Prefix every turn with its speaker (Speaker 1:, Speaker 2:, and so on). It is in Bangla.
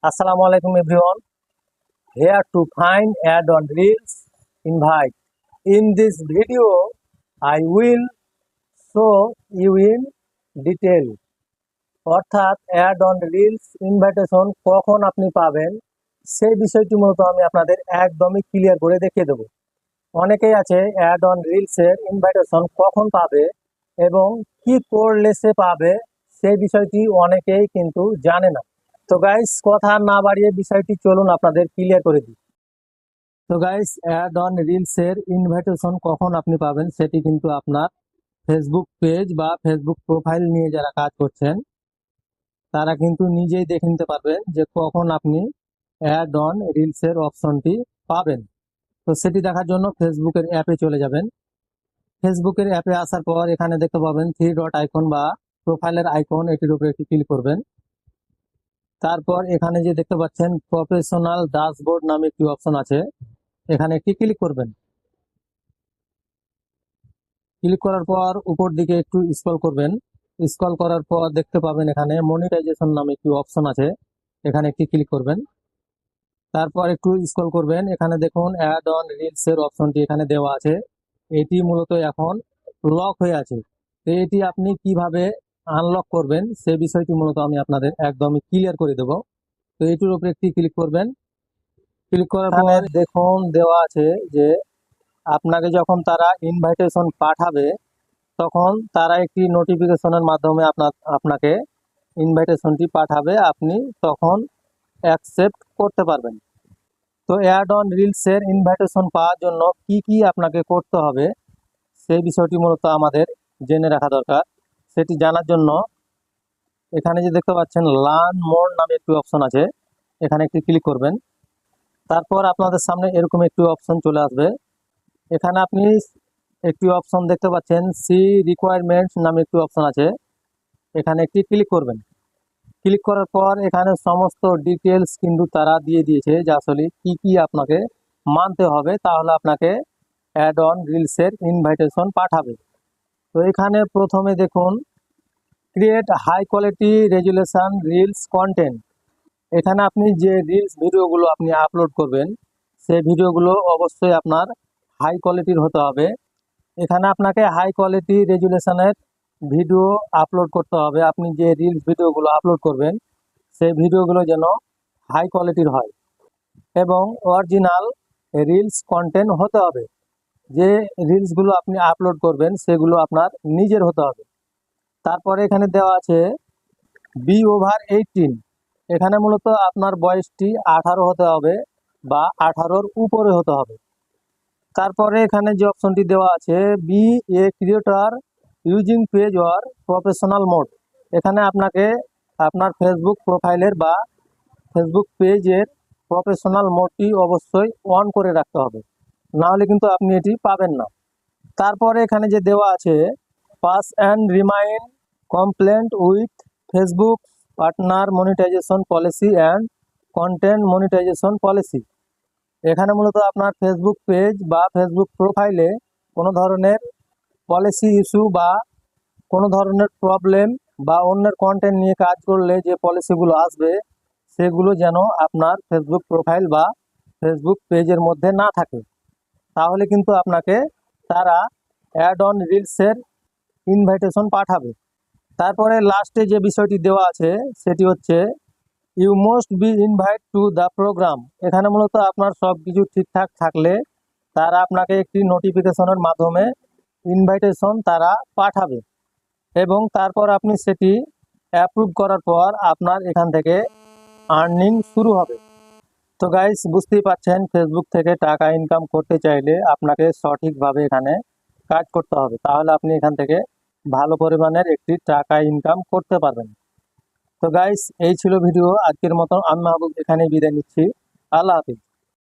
Speaker 1: Assalamu alaikum everyone. Here to find add on reels invite. In this video, I will show you in detail. অর্থাৎ অ্যাড অন রিলস ইনভাইটেশন কখন আপনি পাবেন সেই বিষয়টি মূলত আমি আপনাদের একদমই ক্লিয়ার করে দেখিয়ে দেব। অনেকেই আছে অ্যাড অন রিলসের ইনভাইটেশন কখন পাবে এবং কি করলে সে পাবে সেই বিষয়টি অনেকেই কিন্তু জানে না। তো গাইস কথা না বাড়িয়ে বিষয়টি চলুন আপনাদের ক্লিয়ার করে দিই। তো গাইস অ্যাড অন রিলসের ইনভাইটেশন কখন আপনি পাবেন সেটি কিন্তু আপনার ফেসবুক পেজ বা ফেসবুক প্রোফাইল নিয়ে যারা কাজ করছেন তারা কিন্তু নিজেই দেখে নিতে পারবেন যে কখন আপনি অ্যাড অন রিলসের অপশনটি পাবেন। তো সেটি দেখার জন্য ফেসবুকের অ্যাপে চলে যাবেন। ফেসবুকের অ্যাপে আসার পর এখানে দেখতে পাবেন 3 ডট আইকন বা প্রোফাইলের আইকন, এটির উপরে একটি ক্লিক করবেন। তারপর এখানে যে দেখতে পাচ্ছেন প্রফেশনাল ড্যাশবোর্ড নামে একটি অপশন আছে, এখানে একটি ক্লিক করবেন। ক্লিক করার পর উপর দিকে একটু স্ক্রল করবেন। স্ক্রল করার পর দেখতে পাবেন এখানে মনিটাইজেশন নামে একটি অপশন আছে, এখানে একটি ক্লিক করবেন। তারপর একটু স্ক্রল করবেন, এখানে দেখুন অ্যাড অন রিলস এর অপশনটি এখানে দেওয়া আছে। এটি মূলত এখন লক হয়ে আছে। তো এটি আপনি কিভাবে আনলক করবেন সে বিষয়টি মূলত আমি আপনাদের একদমই ক্লিয়ার করে দেব। তো এটির উপরে একটি ক্লিক করবেন। ক্লিক করার পর দেখুন দেওয়া আছে যে আপনাকে যখন তারা ইনভাইটেশন পাঠাবে তখন তারা একটি নোটিফিকেশনের মাধ্যমে আপনাকে ইনভাইটেশনটি পাঠাবে, আপনি তখন অ্যাকসেপ্ট করতে পারবেন। তো অ্যাড অন রিলসের ইনভাইটেশন পাওয়ার জন্য কি কি আপনাকে করতে হবে সেই বিষয়টি মূলত আমাদের জেনে রাখা দরকার। সেটি জানার জন্য এখানে যে দেখতে পাচ্ছেন লার্ন মোর নামে একটি অপশন আছে, এখানে একটি ক্লিক করবেন। তারপর আপনাদের সামনে এরকম একটি অপশন চলে আসবে। এখানে আপনি একটি অপশন দেখতে পাচ্ছেন সি রিকোয়ারমেন্টস নামে একটি অপশন আছে, এখানে একটি ক্লিক করবেন। ক্লিক করার পর এখানে সমস্ত ডিটেলস কিন্তু তারা দিয়ে দিয়েছে যে আসলে কি কি আপনাকে মানতে হবে, তাহলে আপনাকে অ্যাড অন রিলসের ইনভাইটেশন পাঠাবে। তো এখানে প্রথমে দেখুন create high quality resolution reels content. এখানে আপনি যে রিলস ভিডিওগুলো আপনি আপলোড করবেন সেই ভিডিওগুলো অবশ্যই আপনার হাই কোয়ালিটির হতে হবে। এখানে আপনাকে হাই কোয়ালিটি রেজুলেশনের ভিডিও আপলোড করতে হবে। আপনি যে রিলস ভিডিওগুলো আপলোড করবেন সেই ভিডিওগুলো যেন হাই কোয়ালিটির হয় এবং অরিজিনাল রিলস কন্টেন্ট হতে হবে। যে রিলসগুলো আপনি আপলোড করবেন সেগুলো আপনার নিজের হতে হবে। তারপরে এখানে দেওয়া আছে বি ওভার 18। এখানে মূলত আপনার বয়সটি 18 হতে হবে বা 18-র উপরে হতে হবে। তারপরে এখানে যে অপশনটি দেওয়া আছে be a creator using page or professional mode. এখানে আপনাকে আপনার ফেসবুক প্রোফাইলের বা ফেসবুক পেজের প্রফেশনাল মোডটি অবশ্যই অন করে রাখতে হবে, নাহলে কিন্তু আপনি এটি পাবেন না। তারপরে এখানে যে দেওয়া আছে pass and remind complaint with Facebook partner monetization policy and content monetization policy. এখানে মূলত আপনার ফেসবুক পেজ বা ফেসবুক প্রোফাইলে কোনো ধরনের পলিসি ইস্যু বা কোনো ধরনের প্রবলেম বা অন্যের কন্টেন্ট নিয়ে কাজ করলে যে পলিসিগুলো আসবে সেগুলো যেন আপনার ফেসবুক প্রোফাইল বা ফেসবুক পেজের মধ্যে না থাকে, তাহলে কিন্তু আপনাকে তারা অ্যাড অন রিলসের ইনভাইটেশন পাঠাবে। তারপরে লাস্টে যে বিষয়টি দেওয়া আছে সেটি হচ্ছে you must be invite to the programme. এখানে মূলত আপনার সব কিছু ঠিকঠাক থাকলে তারা আপনাকে একটি নোটিফিকেশনের মাধ্যমে ইনভাইটেশন তারা পাঠাবে এবং তারপর আপনি সেটি অ্যাপ্রুভ করার পর আপনার এখান থেকে আর্নিং শুরু হবে। তো গাইস বুঝতেই পারছেন ফেসবুক থেকে টাকা ইনকাম করতে চাইলে আপনাকে সঠিকভাবে এখানে কাজ করতে হবে, তাহলে আপনি এখান থেকে ভালো পরিমাণের একটি টাকা ইনকাম করতে পারবেন। তো গাইস এই ছিল ভিডিও আজকের মতো, আমি মাহবুব এখানেই বিদায় নিচ্ছি। আল্লাহ হাফিজ।